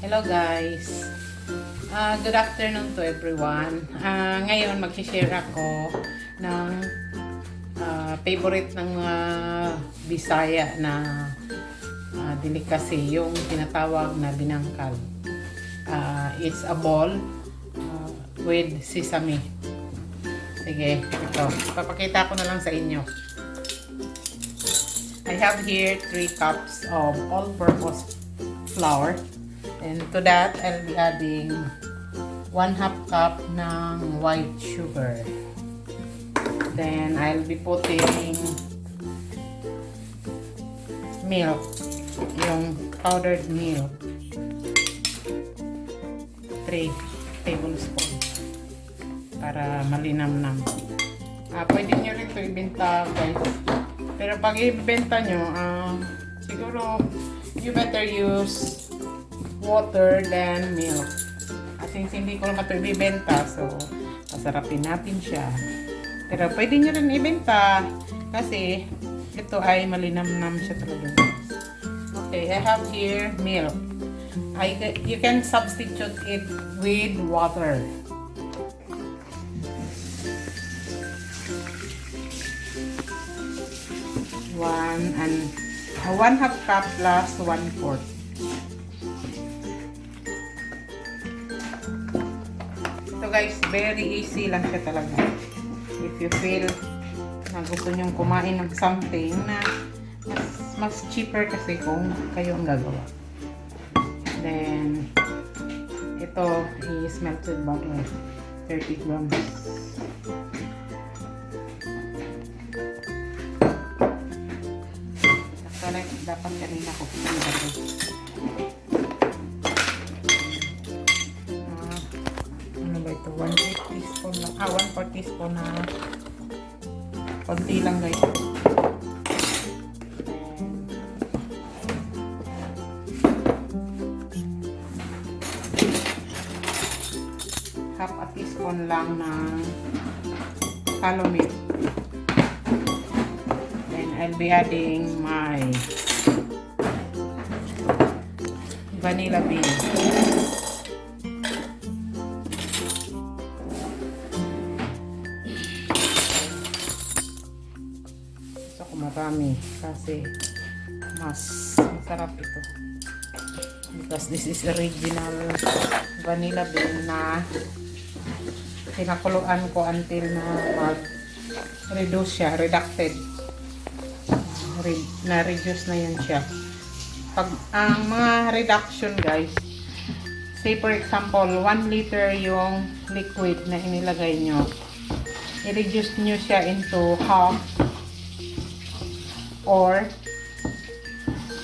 Hello guys! Good afternoon to everyone. Ngayon mag-share ako ng favorite ng Bisaya na delicacy, yung tinatawag na binangkal. It's a ball with sesame. Sige, ito. Papakita ko na lang sa inyo. I have here 3 cups of all-purpose flour. And to that, I'll be adding 1/2 cup ng white sugar. Then, I'll be putting milk, yung powdered milk. 3 tablespoons para malinamnam. Pwede nyo rin ito ibenta, guys. Pero pag ibenta nyo, siguro you better use water than milk. Since hindi ko naman ito ibibenta, so pasarapin natin siya. Pero pwede nyo rin ibenta kasi ito ay malinamnam siya talaga. Okay, I have here milk. You can substitute it with water. One half cup plus 1/4. So guys, very easy lang siya talaga. If you feel na gusto nyong kumain ng something na mas cheaper kasi kung kayo ang gagawa. Then, ito is melted butter. 30 grams. Dapat kanina ko pinagay. Ano ba ito? 1 teaspoon lang. 1/4 teaspoon na konti lang guys. Half a teaspoon lang ng calamine. Then I'll be adding my vanilla bean. Gusto ko marami kasi mas masarap ito. Because this is original vanilla bean na pinakuluan ko until na mag-reduce siya, reducted. Na-reduce na yan siya. Pag ang mga reduction guys, say for example 1 liter yung liquid na inilagay nyo, i-reduce nyo siya into half or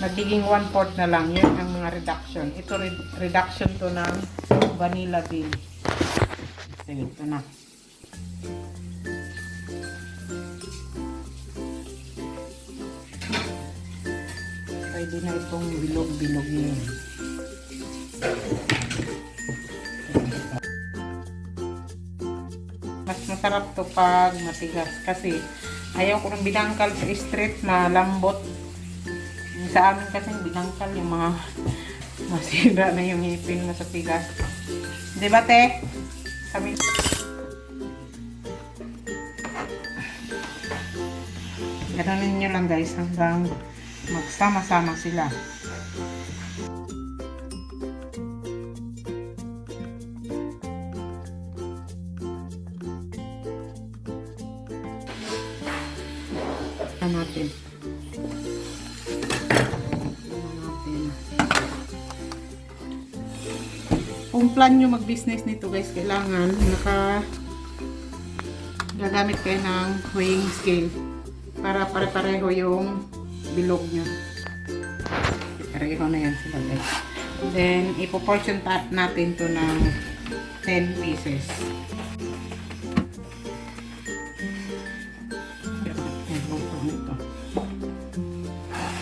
magiging 1/4 na lang. Yun ang mga reduction. Ito reduction to ng vanilla bean. Sige, ito na. Pwede na itong bilog-bilogin. Mas masarap to pag matigas kasi ayaw ko ng binangkal sa street na lambot. Sa amin kasi binangkal yung mga masira na yung ngipin mo sa tigas. Diba te? Kami ganonin nyo lang guys hanggang magsama-sama sila. Natin. Kung plan nyo mag-business nito guys, kailangan gagamit kayo ng weighing scale para pare-pareho yung bilog nyo. Pareho na yan sila guys. Then, ipoportion natin to ng 10 pieces.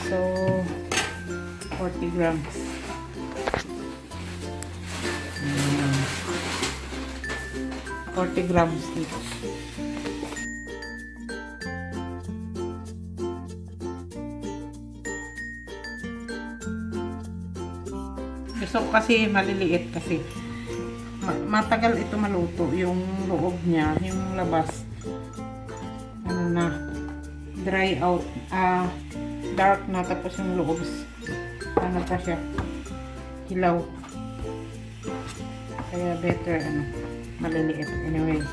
So, 40 grams. 40 grams dito. Gusto ko kasi maliliit kasi matagal ito maluto. Yung loob niya, yung labas, ano na, dry out, dark na, tapos yung loob, ano pa siya, hilaw. Kaya better, maliliit. Anyway,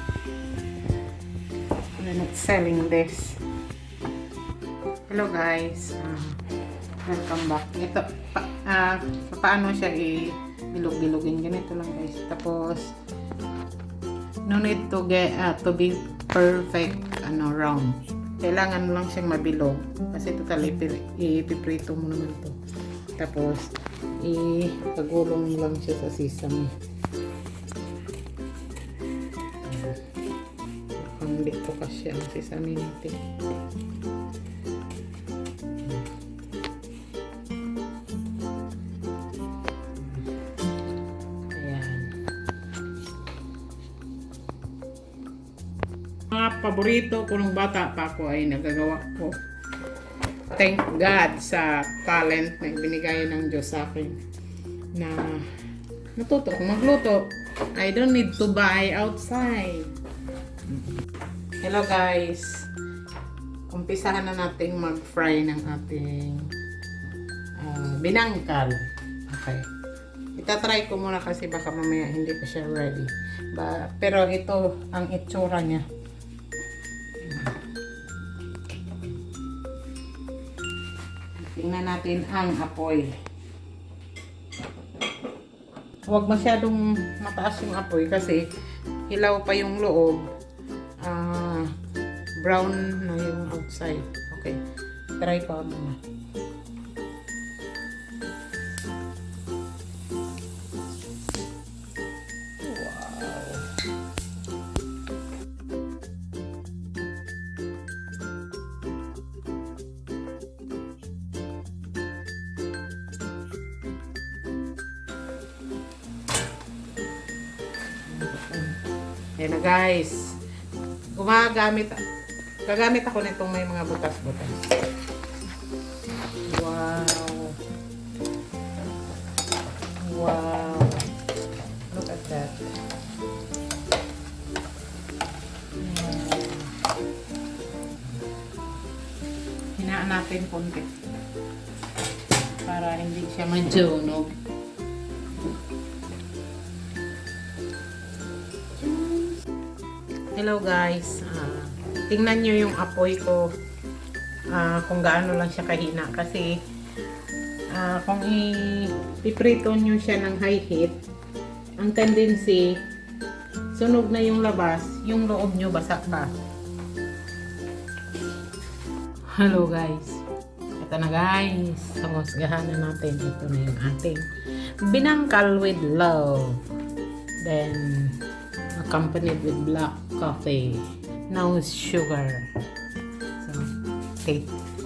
we're not selling this. Hello guys, welcome back. Ito, paano siya bilog-bilogin, ganito lang guys. Tapos no need to get to be perfect round. Kailangan lang siyang mabilog kasi total ipiprito mo naman to. Tapos ipagulong lang siya sa sesame. Ang dito kasi ang sesame natin. Mga paborito ko nung bata pa ako ay nagagawa ko. Thank God sa talent na binigay ng Diyos sa akin na natuto ko magluto. I don't need to buy outside. Hello guys, umpisahan na natin mag-fry ng ating binangkal. Okay, itatry ko muna kasi baka mamaya hindi pa siya ready. Pero ito ang itsura niya. Tingnan natin ang apoy. Huwag masyadong mataas yung apoy kasi hilaw pa yung loob. Brown na yung outside. Okay. Try ko muna. Yan na guys. Gagamit ako nitong may mga butas-butas. Wow. Wow. Look at that. Hinaan natin konti para hindi siya majunog. Hello guys, tingnan nyo yung apoy ko kung gaano lang siya kahina kasi kung ipiprito nyo siya ng high heat, ang tendency sunog na yung labas, yung loob nyo basa pa. Hello guys, ito na guys, samusgahan na natin. Ito na yung ating binangkal with love, then accompanied with black coffee, no sugar. So,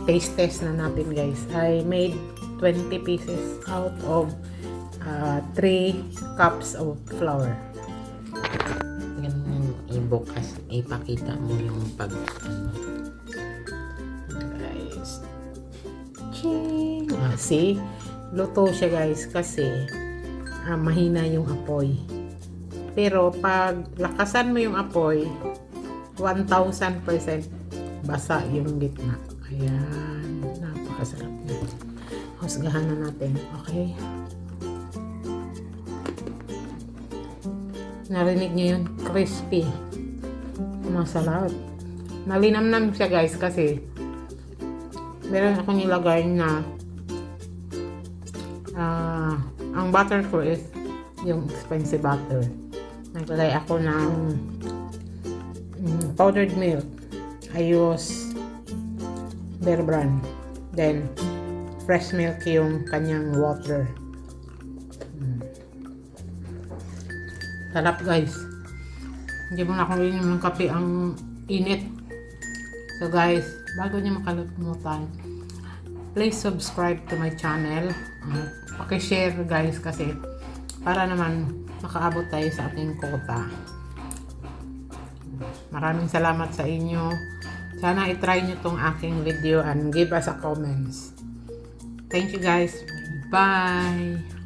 taste test na natin guys. I made 20 pieces out of 3 cups of flour. Ganun ibukas, ipakita mo yung guys. Ching! See? Luto siya guys kasi mahina yung apoy. Pero pag lakasan mo yung apoy, 1000% basa yung gitna. Ayan, napakasarap na. Husgahan na natin. Okay? Narinig niyo yun? Crispy. Masarap. Malinamnam siya guys kasi meron akong nilagay na ang butter ko is yung expensive butter. Naglagay ako ng powdered milk. I use Bear Brand. Then, fresh milk yung kanyang water. Sarap guys. Hindi mo na akong inom ng kape, ang init. So guys, bago niyo makalimutan, please subscribe to my channel. Pakishare guys kasi para naman makaabot tayo sa ating quota. Maraming salamat sa inyo. Sana itry nyo tong aking video and give us a comments. Thank you guys. Bye!